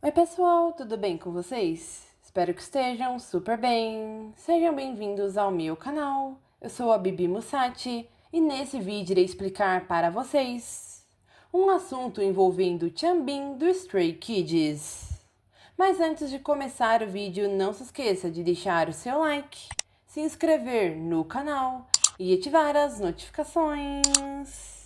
Oi pessoal, tudo bem com vocês? Espero que estejam super bem. Sejam bem-vindos ao meu canal. Eu sou a Bibi Mussati e nesse vídeo irei explicar para vocês um assunto envolvendo Chanbin do Stray Kids. Mas antes de começar o vídeo, não se esqueça de deixar o seu like, se inscrever no canal e ativar as notificações.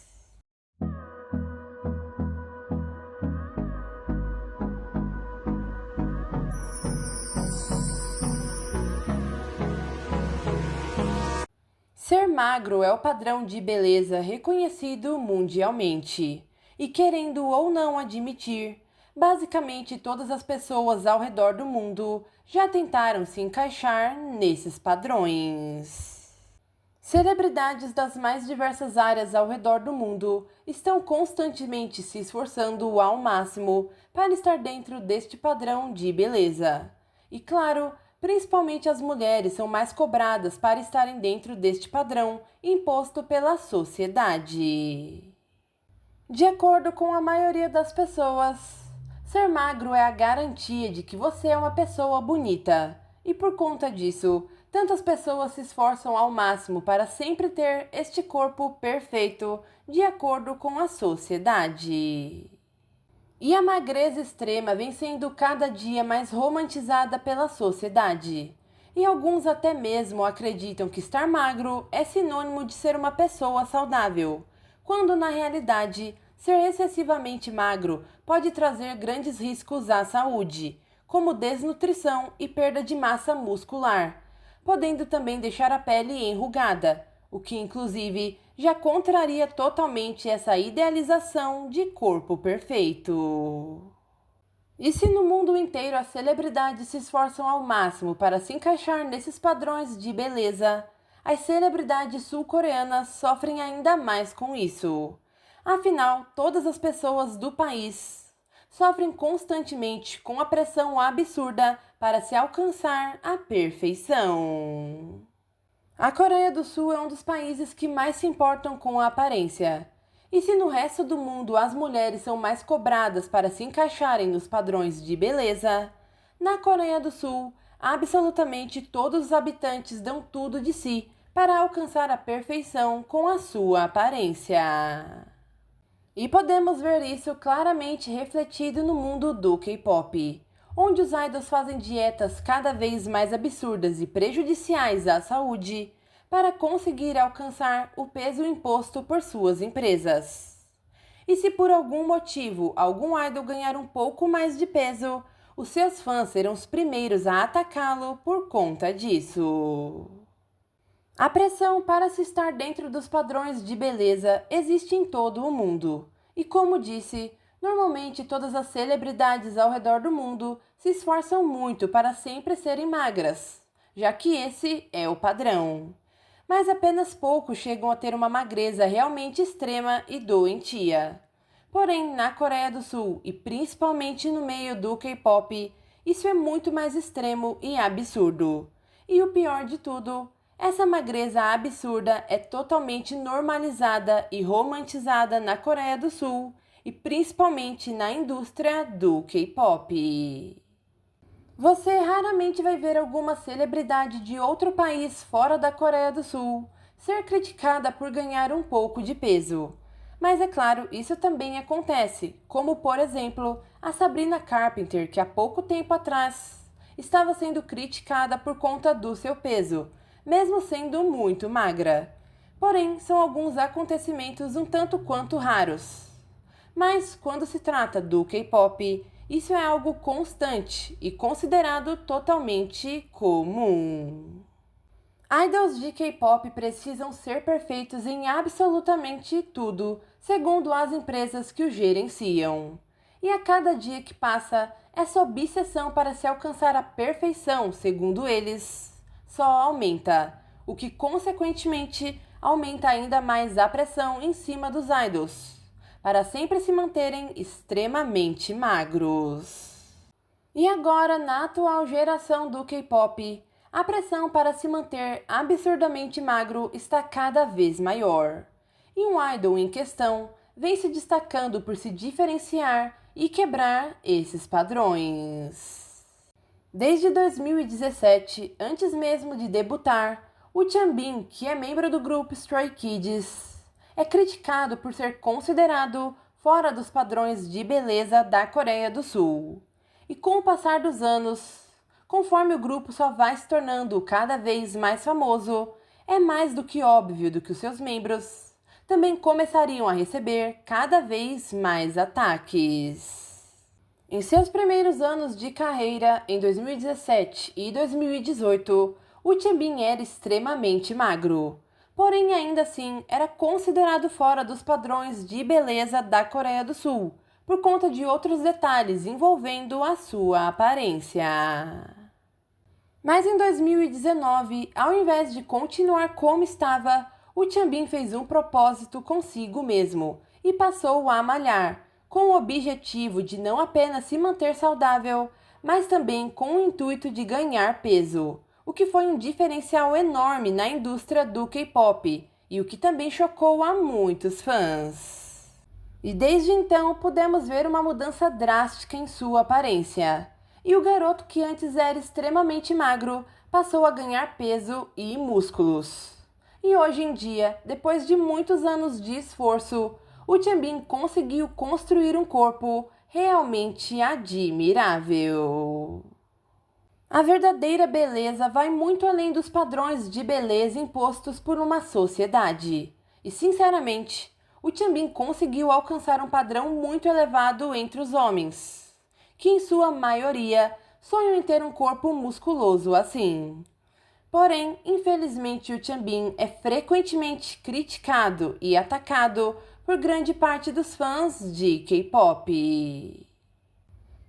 Ser magro é o padrão de beleza reconhecido mundialmente. E querendo ou não admitir, basicamente todas as pessoas ao redor do mundo já tentaram se encaixar nesses padrões. Celebridades das mais diversas áreas ao redor do mundo estão constantemente se esforçando ao máximo para estar dentro deste padrão de beleza. E claro, principalmente as mulheres são mais cobradas para estarem dentro deste padrão imposto pela sociedade. De acordo com a maioria das pessoas, ser magro é a garantia de que você é uma pessoa bonita. E por conta disso, tantas pessoas se esforçam ao máximo para sempre ter este corpo perfeito de acordo com a sociedade. E a magreza extrema vem sendo cada dia mais romantizada pela sociedade. E alguns até mesmo acreditam que estar magro é sinônimo de ser uma pessoa saudável, quando na realidade, ser excessivamente magro pode trazer grandes riscos à saúde, como desnutrição e perda de massa muscular, podendo também deixar a pele enrugada, o que inclusive já contraria totalmente essa idealização de corpo perfeito. E se no mundo inteiro as celebridades se esforçam ao máximo para se encaixar nesses padrões de beleza, as celebridades sul-coreanas sofrem ainda mais com isso. Afinal, todas as pessoas do país sofrem constantemente com a pressão absurda para se alcançar a perfeição. A Coreia do Sul é um dos países que mais se importam com a aparência. E se no resto do mundo as mulheres são mais cobradas para se encaixarem nos padrões de beleza, na Coreia do Sul, absolutamente todos os habitantes dão tudo de si para alcançar a perfeição com a sua aparência. E podemos ver isso claramente refletido no mundo do K-pop, onde os idols fazem dietas cada vez mais absurdas e prejudiciais à saúde para conseguir alcançar o peso imposto por suas empresas. E se por algum motivo algum idol ganhar um pouco mais de peso, os seus fãs serão os primeiros a atacá-lo por conta disso. A pressão para se estar dentro dos padrões de beleza existe em todo o mundo. E como disse, normalmente todas as celebridades ao redor do mundo se esforçam muito para sempre serem magras, já que esse é o padrão. Mas apenas poucos chegam a ter uma magreza realmente extrema e doentia. Porém, na Coreia do Sul e principalmente no meio do K-pop, isso é muito mais extremo e absurdo. E o pior de tudo, essa magreza absurda é totalmente normalizada e romantizada na Coreia do Sul e principalmente na indústria do K-pop. Você raramente vai ver alguma celebridade de outro país fora da Coreia do Sul ser criticada por ganhar um pouco de peso. Mas é claro, isso também acontece, como por exemplo a Sabrina Carpenter, que há pouco tempo atrás estava sendo criticada por conta do seu peso, mesmo sendo muito magra. Porém, são alguns acontecimentos um tanto quanto raros. Mas quando se trata do K-pop, isso é algo constante e considerado totalmente comum. Idols de K-pop precisam ser perfeitos em absolutamente tudo, segundo as empresas que o gerenciam. E a cada dia que passa, essa obsessão para se alcançar a perfeição, segundo eles, só aumenta, o que consequentemente aumenta ainda mais a pressão em cima dos idols, para sempre se manterem extremamente magros. E agora, na atual geração do K-pop, a pressão para se manter absurdamente magro está cada vez maior. E um idol em questão vem se destacando por se diferenciar e quebrar esses padrões. Desde 2017, antes mesmo de debutar, o Chanbin, que é membro do grupo Stray Kids, é criticado por ser considerado fora dos padrões de beleza da Coreia do Sul. E com o passar dos anos, conforme o grupo só vai se tornando cada vez mais famoso, é mais do que óbvio do que os seus membros também começariam a receber cada vez mais ataques. Em seus primeiros anos de carreira, em 2017 e 2018, o Chanbin era extremamente magro, porém ainda assim era considerado fora dos padrões de beleza da Coreia do Sul, por conta de outros detalhes envolvendo a sua aparência. Mas em 2019, ao invés de continuar como estava, o Chanbin fez um propósito consigo mesmo e passou a malhar, com o objetivo de não apenas se manter saudável, mas também com o intuito de ganhar peso, o que foi um diferencial enorme na indústria do K-pop e o que também chocou a muitos fãs. E desde então podemos ver uma mudança drástica em sua aparência. E o garoto que antes era extremamente magro passou a ganhar peso e músculos. E hoje em dia, depois de muitos anos de esforço, o Chanbin conseguiu construir um corpo realmente admirável. A verdadeira beleza vai muito além dos padrões de beleza impostos por uma sociedade. E, sinceramente, o Chanbin conseguiu alcançar um padrão muito elevado entre os homens, que em sua maioria sonham em ter um corpo musculoso assim. Porém, infelizmente, o Chanbin é frequentemente criticado e atacado por grande parte dos fãs de K-pop.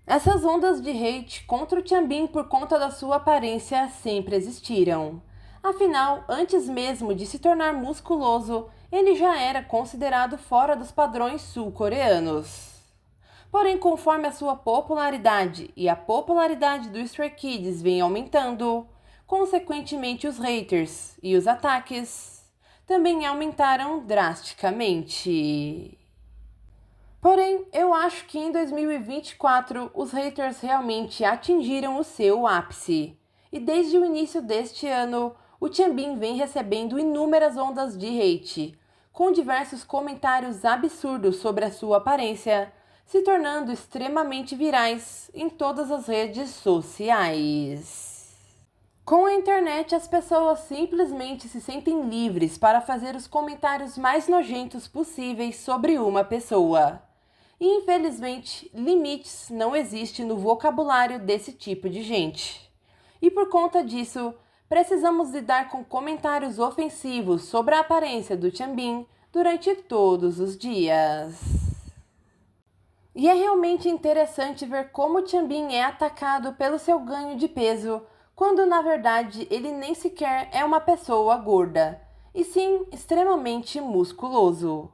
Essas ondas de hate contra o Chanbin por conta da sua aparência sempre existiram. Afinal, antes mesmo de se tornar musculoso, ele já era considerado fora dos padrões sul-coreanos. Porém, conforme a sua popularidade e a popularidade do Stray Kids vem aumentando, consequentemente os haters e os ataques também aumentaram drasticamente. Porém, eu acho que em 2024 os haters realmente atingiram o seu ápice. E desde o início deste ano, o Chanbin vem recebendo inúmeras ondas de hate, com diversos comentários absurdos sobre a sua aparência, se tornando extremamente virais em todas as redes sociais. Com a internet, as pessoas simplesmente se sentem livres para fazer os comentários mais nojentos possíveis sobre uma pessoa. E, infelizmente, limites não existem no vocabulário desse tipo de gente. E por conta disso, precisamos lidar com comentários ofensivos sobre a aparência do Chanbin durante todos os dias. E é realmente interessante ver como o Chanbin é atacado pelo seu ganho de peso, quando na verdade ele nem sequer é uma pessoa gorda, e sim extremamente musculoso.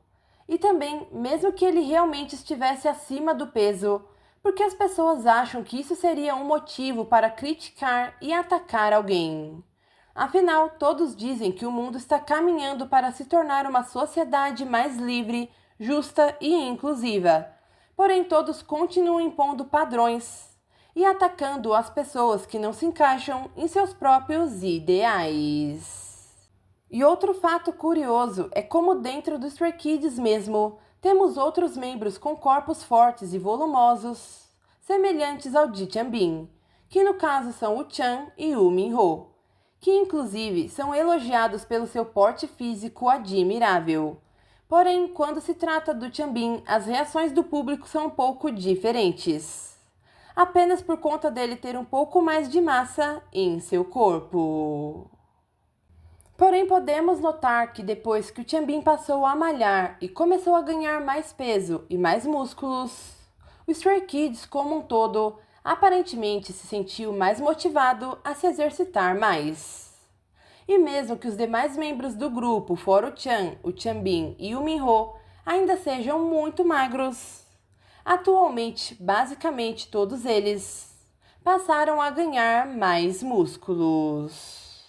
E também, mesmo que ele realmente estivesse acima do peso, porque as pessoas acham que isso seria um motivo para criticar e atacar alguém. Afinal, todos dizem que o mundo está caminhando para se tornar uma sociedade mais livre, justa e inclusiva. Porém, todos continuam impondo padrões e atacando as pessoas que não se encaixam em seus próprios ideais. E outro fato curioso é como dentro do Stray Kids mesmo, temos outros membros com corpos fortes e volumosos, semelhantes ao de Chanbin, que no caso são o Chan e o Minho, que inclusive são elogiados pelo seu porte físico admirável. Porém, quando se trata do Chanbin, as reações do público são um pouco diferentes, apenas por conta dele ter um pouco mais de massa em seu corpo. Porém, podemos notar que depois que o Chanbin passou a malhar e começou a ganhar mais peso e mais músculos, o Stray Kids como um todo aparentemente se sentiu mais motivado a se exercitar mais. E mesmo que os demais membros do grupo, fora o Chan, o Chanbin e o Minho, ainda sejam muito magros, atualmente, basicamente todos eles passaram a ganhar mais músculos.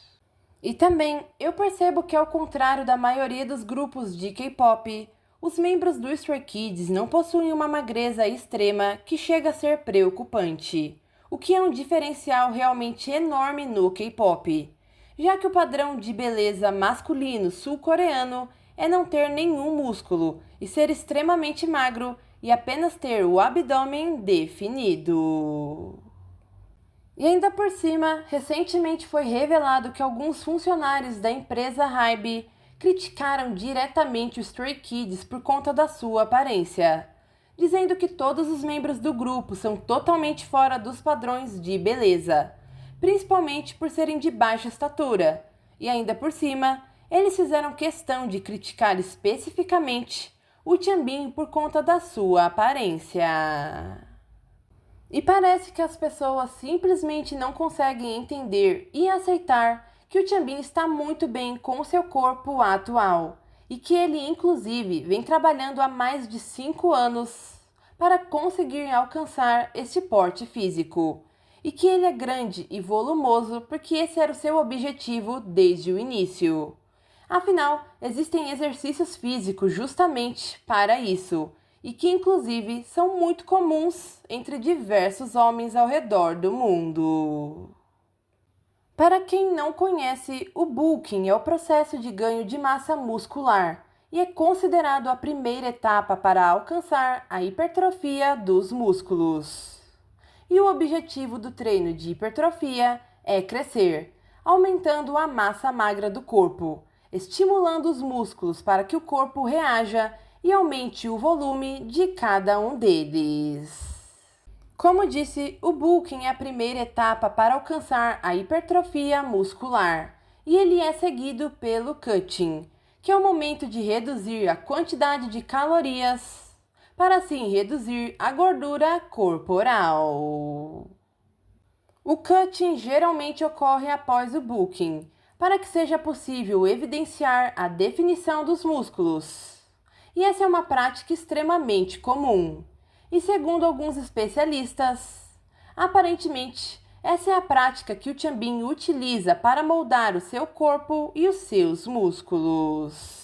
E também eu percebo que, ao contrário da maioria dos grupos de K-pop, os membros do Stray Kids não possuem uma magreza extrema que chega a ser preocupante, o que é um diferencial realmente enorme no K-pop, já que o padrão de beleza masculino sul-coreano é não ter nenhum músculo e ser extremamente magro e apenas ter o abdômen definido. E ainda por cima, recentemente foi revelado que alguns funcionários da empresa HYBE criticaram diretamente os Stray Kids por conta da sua aparência, dizendo que todos os membros do grupo são totalmente fora dos padrões de beleza, principalmente por serem de baixa estatura. E ainda por cima, eles fizeram questão de criticar especificamente o Chanbin por conta da sua aparência. E parece que as pessoas simplesmente não conseguem entender e aceitar que o Chanbin está muito bem com o seu corpo atual e que ele, inclusive, vem trabalhando há mais de 5 anos para conseguir alcançar este porte físico. E que ele é grande e volumoso porque esse era o seu objetivo desde o início. Afinal, existem exercícios físicos justamente para isso, e que inclusive são muito comuns entre diversos homens ao redor do mundo. Para quem não conhece, o bulking é o processo de ganho de massa muscular e é considerado a primeira etapa para alcançar a hipertrofia dos músculos. E o objetivo do treino de hipertrofia é crescer, aumentando a massa magra do corpo, estimulando os músculos para que o corpo reaja e aumente o volume de cada um deles. Como disse, o bulking é a primeira etapa para alcançar a hipertrofia muscular, e ele é seguido pelo cutting, que é o momento de reduzir a quantidade de calorias para assim reduzir a gordura corporal. O cutting geralmente ocorre após o bulking, para que seja possível evidenciar a definição dos músculos. E essa é uma prática extremamente comum. E segundo alguns especialistas, aparentemente, essa é a prática que o Chanbin utiliza para moldar o seu corpo e os seus músculos.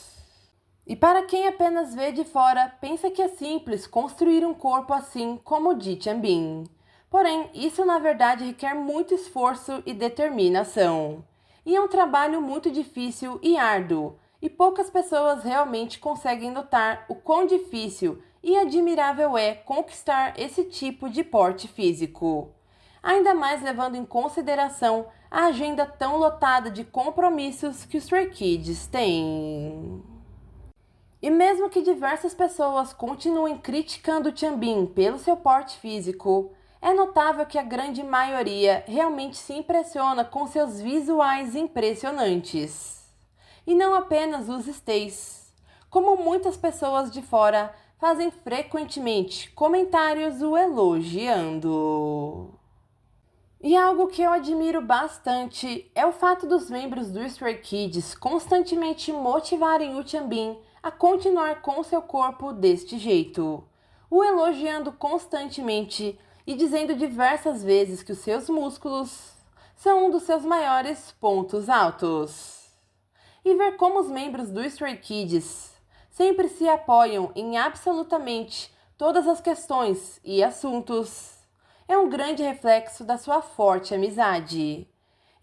E para quem apenas vê de fora, pensa que é simples construir um corpo assim como o de Chanbin. Porém, isso na verdade requer muito esforço e determinação. E é um trabalho muito difícil e árduo, e poucas pessoas realmente conseguem notar o quão difícil e admirável é conquistar esse tipo de porte físico. Ainda mais levando em consideração a agenda tão lotada de compromissos que os Stray Kids têm. E mesmo que diversas pessoas continuem criticando o Chanbin pelo seu porte físico, é notável que a grande maioria realmente se impressiona com seus visuais impressionantes. E não apenas os stays, como muitas pessoas de fora fazem frequentemente comentários o elogiando. E algo que eu admiro bastante é o fato dos membros do Stray Kids constantemente motivarem o Chanbin a continuar com seu corpo deste jeito, o elogiando constantemente e dizendo diversas vezes que os seus músculos são um dos seus maiores pontos altos. E ver como os membros do Stray Kids sempre se apoiam em absolutamente todas as questões e assuntos é um grande reflexo da sua forte amizade.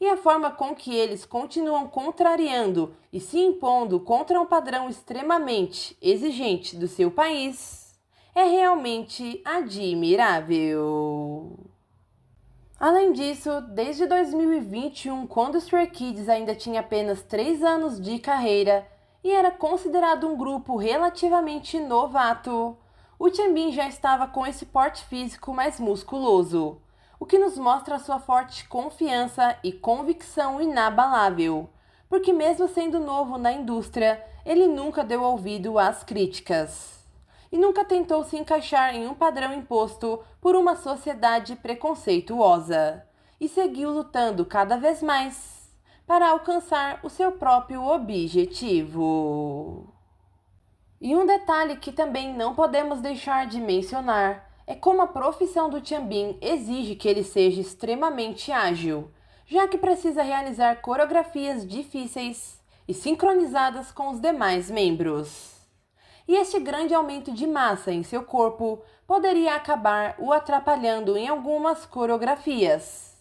E a forma com que eles continuam contrariando e se impondo contra um padrão extremamente exigente do seu país é realmente admirável. Além disso, desde 2021, quando o Stray Kids ainda tinha apenas 3 anos de carreira e era considerado um grupo relativamente novato, o Chanbin já estava com esse porte físico mais musculoso, o que nos mostra sua forte confiança e convicção inabalável, porque mesmo sendo novo na indústria, ele nunca deu ouvido às críticas. E nunca tentou se encaixar em um padrão imposto por uma sociedade preconceituosa, e seguiu lutando cada vez mais para alcançar o seu próprio objetivo. E um detalhe que também não podemos deixar de mencionar é como a profissão do Chanbin exige que ele seja extremamente ágil, já que precisa realizar coreografias difíceis e sincronizadas com os demais membros. e este grande aumento de massa em seu corpo poderia acabar o atrapalhando em algumas coreografias.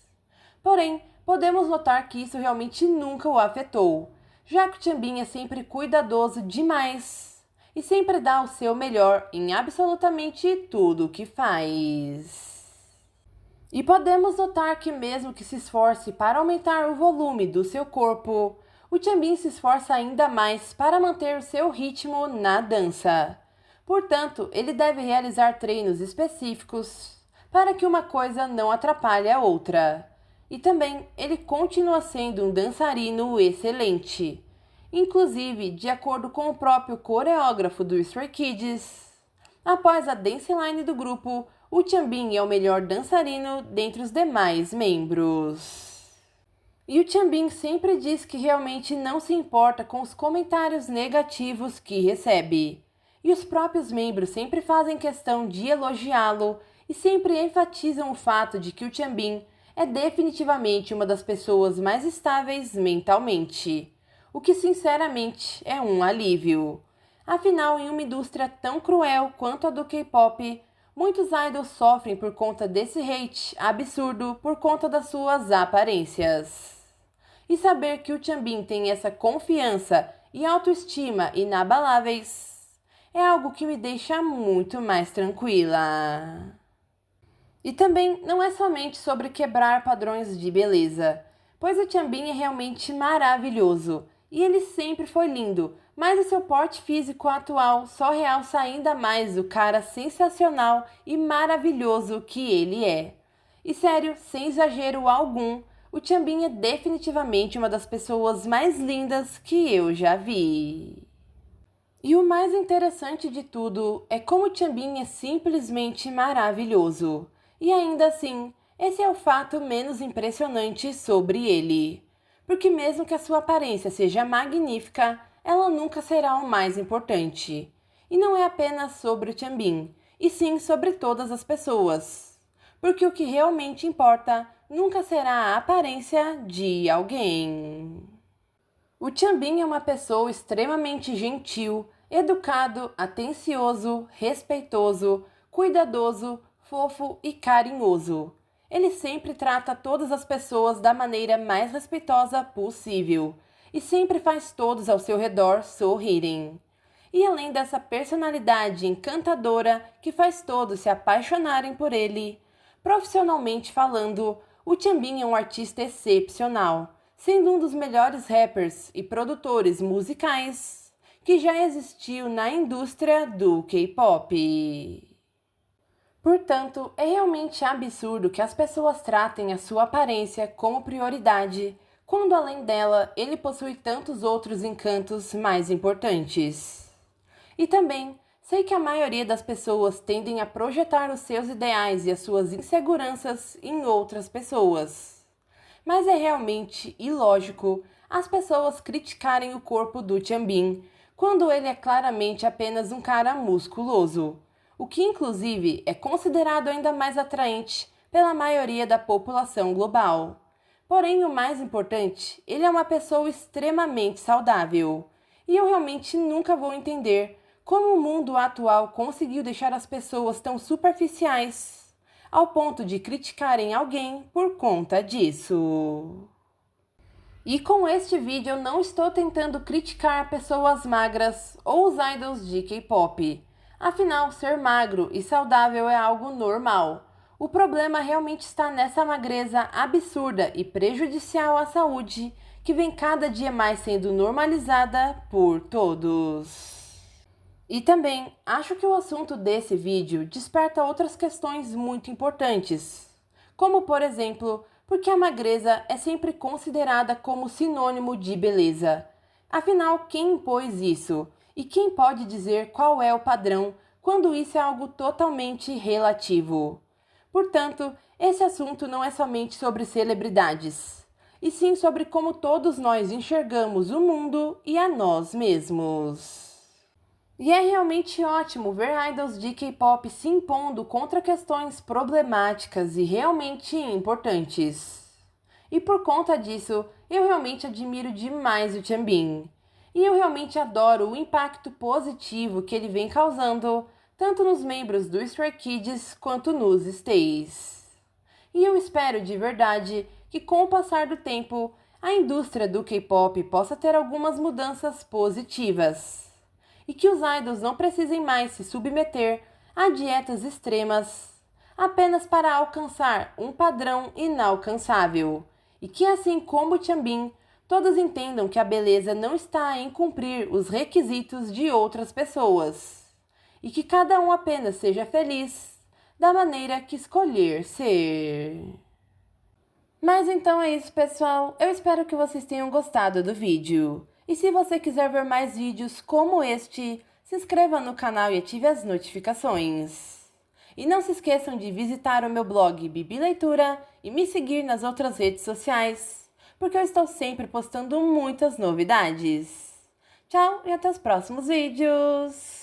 Porém, podemos notar que isso realmente nunca o afetou, já que o Chanbin é sempre cuidadoso demais e sempre dá o seu melhor em absolutamente tudo o que faz. E podemos notar que mesmo que se esforce para aumentar o volume do seu corpo, o Chanbin se esforça ainda mais para manter o seu ritmo na dança. Portanto, ele deve realizar treinos específicos para que uma coisa não atrapalhe a outra. E também ele continua sendo um dançarino excelente. Inclusive, de acordo com o próprio coreógrafo do Stray Kids, após a dance line do grupo, o Chanbin é o melhor dançarino dentre os demais membros. E o Chanbin sempre diz que realmente não se importa com os comentários negativos que recebe. E os próprios membros sempre fazem questão de elogiá-lo e sempre enfatizam o fato de que o Chanbin é definitivamente uma das pessoas mais estáveis mentalmente, o que sinceramente é um alívio. Afinal, em uma indústria tão cruel quanto a do K-pop, muitos idols sofrem por conta desse hate absurdo por conta das suas aparências. E saber que o Chanbin tem essa confiança e autoestima inabaláveis é algo que me deixa muito mais tranquila. E também não é somente sobre quebrar padrões de beleza, pois o Chanbin é realmente maravilhoso e ele sempre foi lindo, mas o seu porte físico atual só realça ainda mais o cara sensacional e maravilhoso que ele é. E sério, sem exagero algum, o Chanbin é definitivamente uma das pessoas mais lindas que eu já vi. E o mais interessante de tudo é como o Chanbin é simplesmente maravilhoso. E ainda assim, esse é o fato menos impressionante sobre ele. Porque mesmo que a sua aparência seja magnífica, ela nunca será o mais importante. E não é apenas sobre o Chanbin, e sim sobre todas as pessoas. Porque o que realmente importa nunca será a aparência de alguém. O Chanbin é uma pessoa extremamente gentil, educado, atencioso, respeitoso, cuidadoso, fofo e carinhoso. Ele sempre trata todas as pessoas da maneira mais respeitosa possível e sempre faz todos ao seu redor sorrirem. E além dessa personalidade encantadora que faz todos se apaixonarem por ele, profissionalmente falando, o Chanbin é um artista excepcional, sendo um dos melhores rappers e produtores musicais que já existiu na indústria do K-pop. Portanto, é realmente absurdo que as pessoas tratem a sua aparência como prioridade, quando além dela ele possui tantos outros encantos mais importantes. E também sei que a maioria das pessoas tendem a projetar os seus ideais e as suas inseguranças em outras pessoas. Mas é realmente ilógico as pessoas criticarem o corpo do Chanbin quando ele é claramente apenas um cara musculoso, o que inclusive é considerado ainda mais atraente pela maioria da população global. Porém, o mais importante, ele é uma pessoa extremamente saudável. E eu realmente nunca vou entender como o mundo atual conseguiu deixar as pessoas tão superficiais ao ponto de criticarem alguém por conta disso. E com este vídeo eu não estou tentando criticar pessoas magras ou os idols de K-pop. Afinal, ser magro e saudável é algo normal. O problema realmente está nessa magreza absurda e prejudicial à saúde que vem cada dia mais sendo normalizada por todos. E também acho que o assunto desse vídeo desperta outras questões muito importantes, como por exemplo, porque a magreza é sempre considerada como sinônimo de beleza. Afinal, quem impôs isso? E quem pode dizer qual é o padrão quando isso é algo totalmente relativo? Portanto, esse assunto não é somente sobre celebridades, e sim sobre como todos nós enxergamos o mundo e a nós mesmos. E é realmente ótimo ver idols de K-pop se impondo contra questões problemáticas e realmente importantes. E por conta disso, eu realmente admiro demais o Chanbin. E eu realmente adoro o impacto positivo que ele vem causando, tanto nos membros do Stray Kids quanto nos Stays. E eu espero de verdade que, com o passar do tempo, a indústria do K-pop possa ter algumas mudanças positivas. E que os idols não precisem mais se submeter a dietas extremas apenas para alcançar um padrão inalcançável. E que, assim como o Changbin, todos entendam que a beleza não está em cumprir os requisitos de outras pessoas. E que cada um apenas seja feliz da maneira que escolher ser. Mas então é isso, pessoal. Eu espero que vocês tenham gostado do vídeo. E se você quiser ver mais vídeos como este, se inscreva no canal e ative as notificações. E não se esqueçam de visitar o meu blog Bibi Leitura e me seguir nas outras redes sociais, porque eu estou sempre postando muitas novidades. Tchau e até os próximos vídeos!